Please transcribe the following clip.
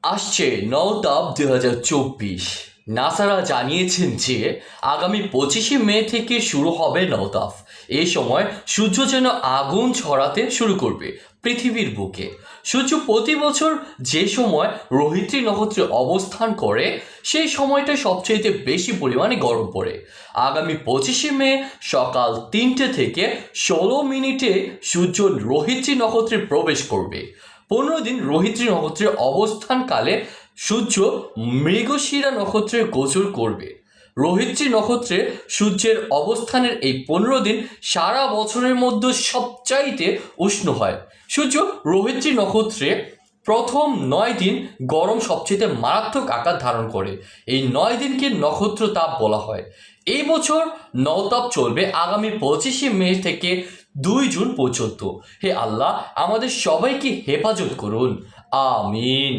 আসছে নওতাপ 2024। নাসারা জানিয়েছেন যে আগামী 25শে মে থেকে শুরু হবে নওতাপ। এই সময় সূর্য যেন আগুন ছড়াতে শুরু করবে পৃথিবীর বুকে। সূর্য প্রতি বছর যে সময় রোহিত্রী নক্ষত্রে অবস্থান করে সেই সময়টা সবচেয়ে বেশি পরিমাণে গরম পড়ে। আগামী 25শে মে সকাল 3টে থেকে 16 মিনিটে সূর্য রোহিত্রী নক্ষত্রে প্রবেশ করবে। 15 দিন রোহিত্রী নক্ষত্রে অবস্থানকালে সূর্য মৃগশিরা নক্ষত্রে গোচর করবে। রোহিত্রী নক্ষত্রে সূর্যের অবস্থানের এই 15 দিন সারা বছরের মধ্যে সবচাইতে উষ্ণ হয়। সূর্য রোহিত্রী নক্ষত্রে প্রথম 9 দিন গরম সবচেয়ে মারাত্মক আকার ধারণ করে। এই 9 দিনকে নক্ষত্র তাপ বলা হয়। এই বছর নওতাপ চলবে আগামী 25শে মে থেকে 2 জুন পর্যন্ত। হে আল্লাহ, আমাদের সবাইকে হেফাজত করুন, আমিন।